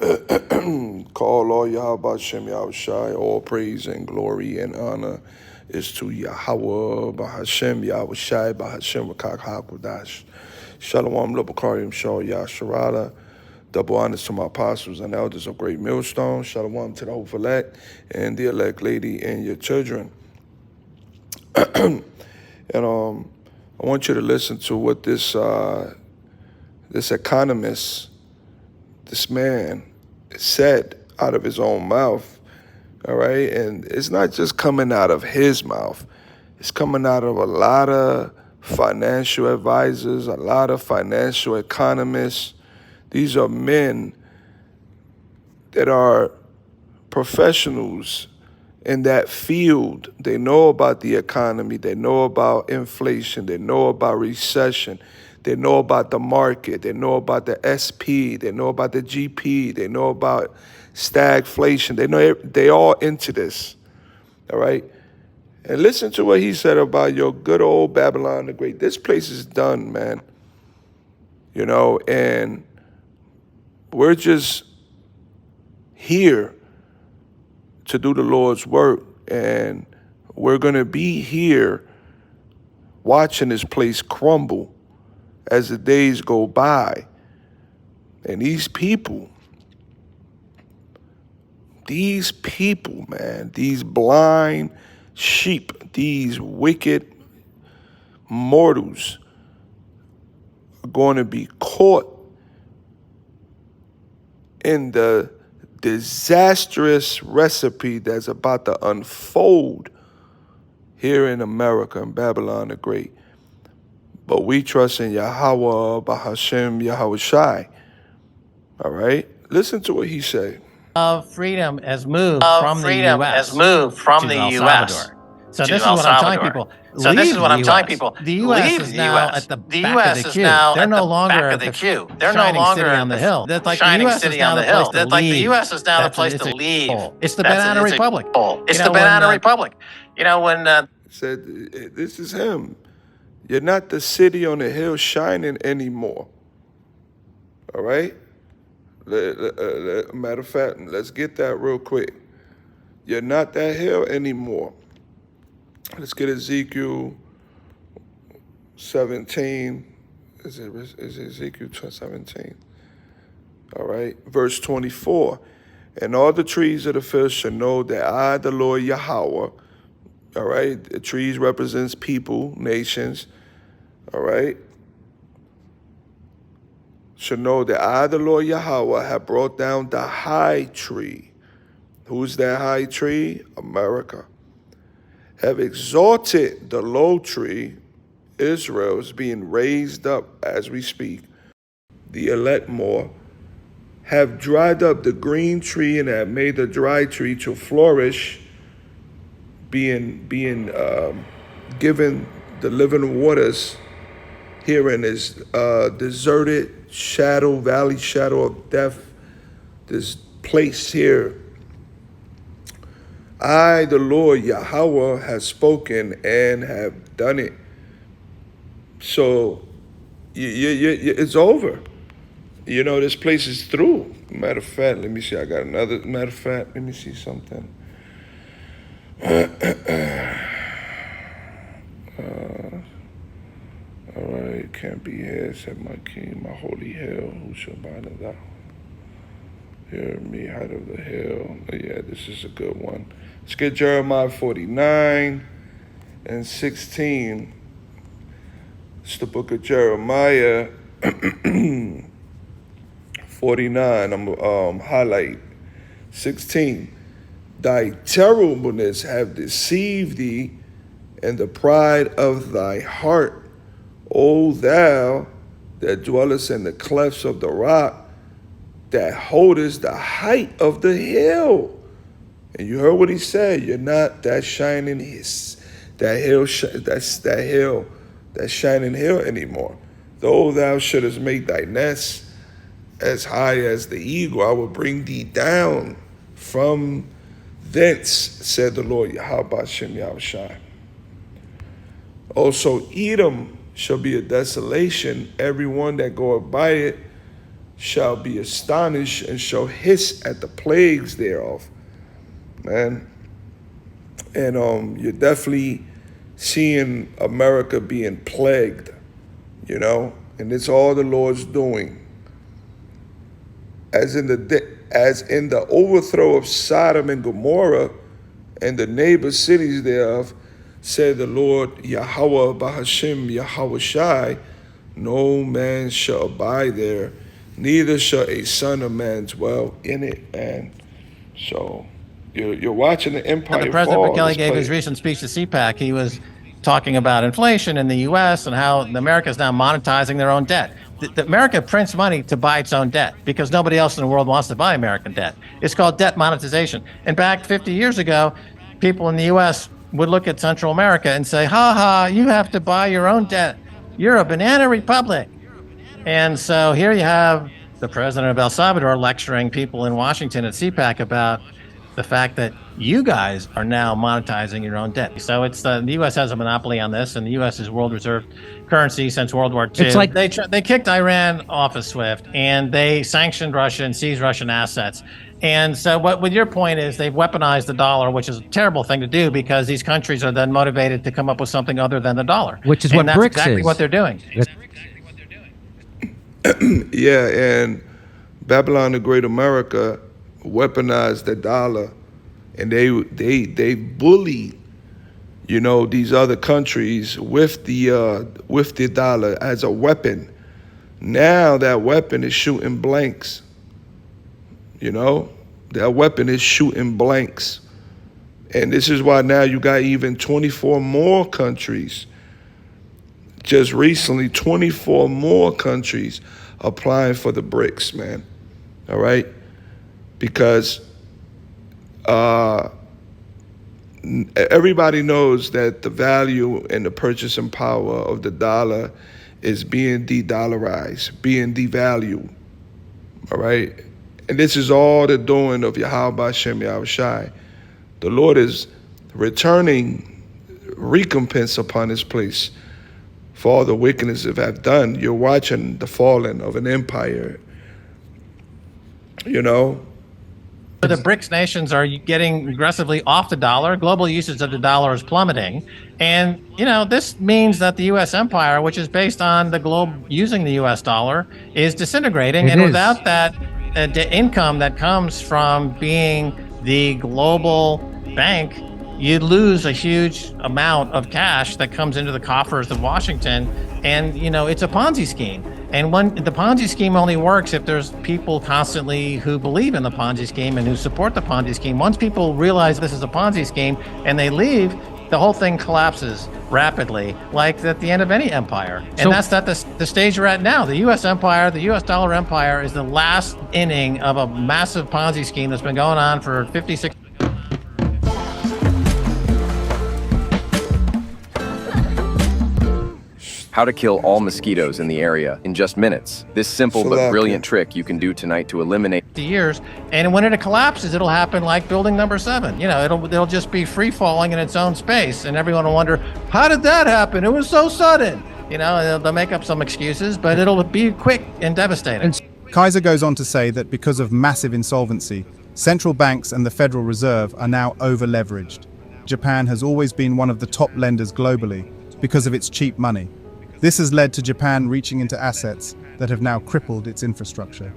Call all Yahweh Shem Yahushai, all praise and glory and honor is to Yahweh, Bahashem Yahushai, Bahashem Rakak HaKodash. Shalom, Lubakarim, Shal Yasharala. Double honors to my apostles and elders of Great Millstone. Shalom to the hope elect and the elect lady and your children. And I want you to listen to what this economist, this man, said out of his own mouth. All right, and it's not just coming out of his mouth; it's coming out of a lot of financial advisors, a lot of financial economists. These are men that are professionals in that field. They know about the economy, they know about inflation, they know about recession, they know about the market, they know about the SP, they know about the GP, they know about stagflation. They all into this. All right? And listen to what he said about your good old Babylon the Great. This place is done, man. You know, and we're just here to do the Lord's work. And we're going to be here watching this place crumble as the days go by. And these people, man, these blind sheep, these wicked mortals are going to be caught in the disastrous recipe that's about to unfold here in America, in Babylon the Great. But we trust in Yahweh, Bahashem, Yahushai. All right? Listen to what he said. Of freedom has moved Of from the freedom U.S. has moved from to the El U.S. Salvador. So to this is El what I'm telling Salvador. people. So this is Leave what the I'm telling US. people. The U.S. Leave is the now U.S. at the The back U.S. of the is queue. now They're at no the longer back at of the the queue. They're no shining longer city at on the the hill. That's like the shining U.S. is city now on the the place hill. to That's like the leave. U.S. is now the That's place it's to a leave. It's the That's banana it's republic. It's You the know, when banana republic. You know, when Said, this is him. You're not the city on the hill shining anymore. All right? Matter of fact, let's get that real quick. You're not that hill anymore. Let's get Ezekiel 17. Is it Ezekiel 17? All right. Verse 24. And all the trees of the field shall know that I, the Lord Yahweh, all right, the trees represents people, nations, all right, shall know that I, the Lord Yahweh, have brought down the high tree. Who's that high tree? America. Have exalted the low tree. Israel is being raised up as we speak. The elect more have dried up the green tree and have made the dry tree to flourish, being given the living waters here in this deserted valley shadow of death, this place here. I, the Lord Yahweh, have spoken and have done it. So it's over. You know, this place is through. Matter of fact, let me see. I got another. Matter of fact, let me see something. All right, can't be here, said my king, my holy hill. Who shall bind it thou? Hear me, height of the hill. Yeah, this is a good one. Let's get Jeremiah 49 and 16. It's the book of Jeremiah 49. I'm highlight 16. Thy terribleness have deceived thee, and the pride of thy heart, O thou that dwellest in the clefts of the rock, that holdest the height of the hill. And you heard what he said. You're not that shining that hill, that's that hill, that shining hill anymore. Though thou shouldest make thy nest as high as the eagle, I will bring thee down from thence, said the Lord Yahweh Shem Yahushai. Also Edom shall be a desolation, every one that goeth by it shall be astonished and shall hiss at the plagues thereof, man. And you're definitely seeing America being plagued, you know, and it's all the Lord's doing. As in the overthrow of Sodom and Gomorrah and the neighbor cities thereof, said the Lord Yahweh Bahashim Yahweh Shai, no man shall abide there, neither shall a son of man dwell in it, man. So you're watching the empire The President fall. Bukele gave his recent speech to CPAC. He was talking about inflation in the U.S. and how America is now monetizing their own debt. America prints money to buy its own debt because nobody else in the world wants to buy American debt. It's called debt monetization. And back 50 years ago, people in the U.S. would look at Central America and say, ha ha, you have to buy your own debt. You're a banana republic. And so here you have the president of El Salvador lecturing people in Washington at CPAC about the fact that you guys are now monetizing your own debt. So it's the U.S. has a monopoly on this, and the U.S. is world reserve currency since World War II. It's like they kicked Iran off of SWIFT, and they sanctioned Russia and seized Russian assets. And so what your point is they've weaponized the dollar, which is a terrible thing to do because these countries are then motivated to come up with something other than the dollar. Which is and what that's BRICS exactly is. what they're doing. Yeah, and Babylon the Great America weaponized the dollar, and they bullied, you know, these other countries with the dollar as a weapon. Now that weapon is shooting blanks. You know, that weapon is shooting blanks. And this is why now you got even 24 more countries. Just recently, 24 more countries applying for the BRICS, man. All right? Because everybody knows that the value and the purchasing power of the dollar is being de-dollarized, being devalued. All right? And this is all the doing of Yahweh Shem Yahweh Shai. The Lord is returning recompense upon his place for all the wickedness they have done. You're watching the falling of an empire, you know. The BRICS nations are getting aggressively off the dollar. Global usage of the dollar is plummeting. And, you know, this means that the U.S. empire, which is based on the globe using the U.S. dollar, is disintegrating. And without that, the income that comes from being the global bank, you lose a huge amount of cash that comes into the coffers of Washington. And, you know, it's a Ponzi scheme. And when the Ponzi scheme only works if there's people constantly who believe in the Ponzi scheme and who support the Ponzi scheme. Once people realize this is a Ponzi scheme and they leave, the whole thing collapses rapidly, like at the end of any empire. And that's not the stage we're at now. The U.S. empire, the U.S. dollar empire is the last inning of a massive Ponzi scheme that's been going on for 56 How to kill all mosquitoes in the area in just minutes. This simple but brilliant trick you can do tonight to eliminate years. And when it collapses, it'll happen like building number 7. You know, it'll just be free falling in its own space. And everyone will wonder, how did that happen? It was so sudden. You know, they'll make up some excuses, but it'll be quick and devastating. Kaiser goes on to say that because of massive insolvency, central banks and the Federal Reserve are now over-leveraged. Japan has always been one of the top lenders globally because of its cheap money. This has led to Japan reaching into assets that have now crippled its infrastructure.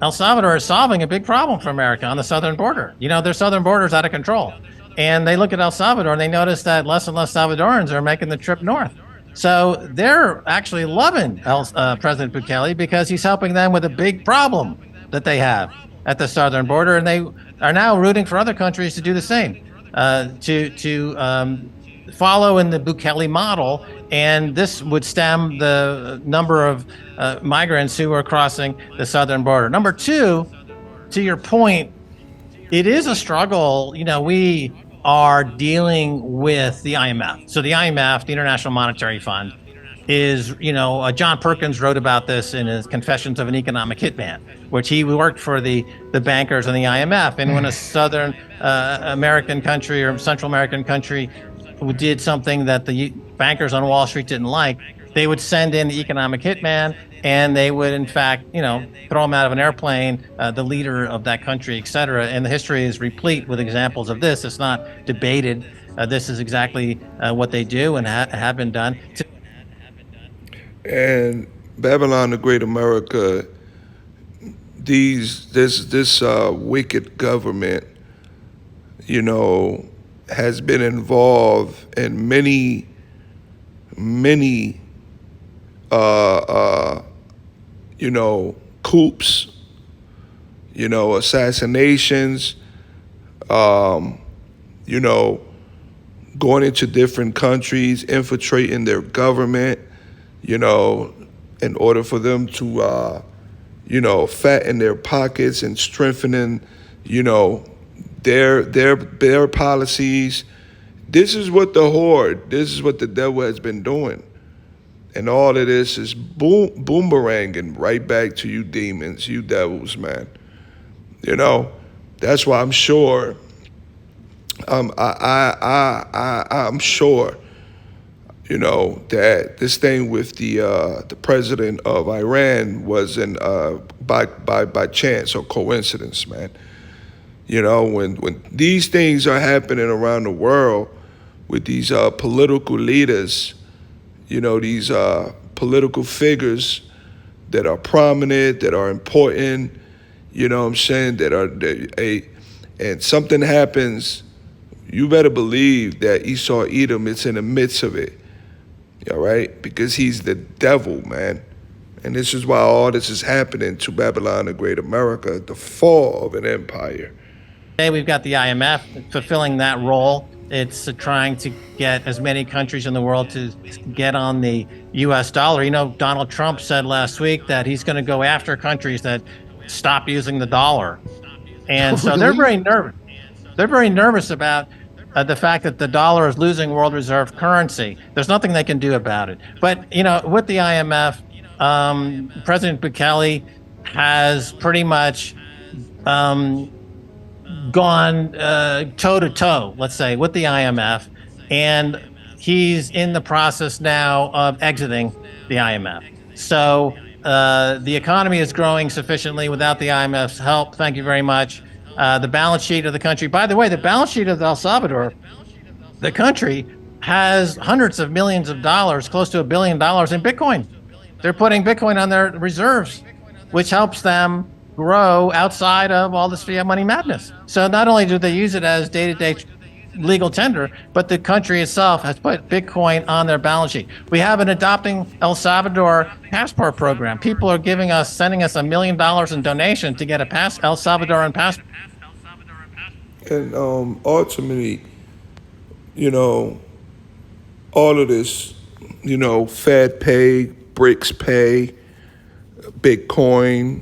El Salvador is solving a big problem for America on the southern border. You know, their southern border is out of control. And they look at El Salvador and they notice that less and less Salvadorans are making the trip north. So they're actually loving President Bukele because he's helping them with a big problem that they have at the southern border. And they are now rooting for other countries to do the same, to follow in the Bukele model. And this would stem the number of migrants who are crossing the southern border. Number 2, to your point, it is a struggle. You know, we are dealing with the IMF. So the IMF, the International Monetary Fund, is, you know, John Perkins wrote about this in his Confessions of an Economic Hitman, which he worked for the bankers and the IMF. And when a Southern American country or Central American country did something that the bankers on Wall Street didn't like, they would send in the economic hitman, and they would, in fact, throw him out of an airplane, the leader of that country, et cetera. And the history is replete with examples of this. It's not debated. This is exactly what they do and have been done. And Babylon the Great America, this wicked government, has been involved in many coups, assassinations, going into different countries, infiltrating their government, in order for them to, fatten their pockets and strengthening, their policies. This is what the devil has been doing. And all of this is boomeranging right back to you demons, you devils, man. That's why I'm sure, I'm sure, that this thing with the president of Iran wasn't by chance or coincidence, man. When these things are happening around the world with these political leaders, these political figures that are prominent, that are important, and something happens, you better believe that Esau Edom is in the midst of it, all right? Because he's the devil, man. And this is why all this is happening to Babylon the Great America, the fall of an empire. Today we've got the IMF fulfilling that role. It's trying to get as many countries in the world to get on the U.S. dollar. Donald Trump said last week that he's going to go after countries that stop using the dollar. And so they're very nervous. They're very nervous about the fact that the dollar is losing world reserve currency. There's nothing they can do about it. But, with the IMF, President Bukele has pretty much gone toe-to-toe, let's say, with the IMF, and he's in the process now of exiting the IMF. So the economy is growing sufficiently without the IMF's help. Thank you very much. The balance sheet of the country, by the way, the balance sheet of El Salvador, the country has hundreds of millions of dollars, close to $1 billion in Bitcoin. They're putting Bitcoin on their reserves, which helps them grow outside of all this fiat money madness. So not only do they use it as day-to-day legal tender, but the country itself has put Bitcoin on their balance sheet. We have an adopting El Salvador passport program. People are sending us $1 million in donation to get a El Salvadoran passport. And ultimately, all of this, Fed pay, BRICS pay, Bitcoin,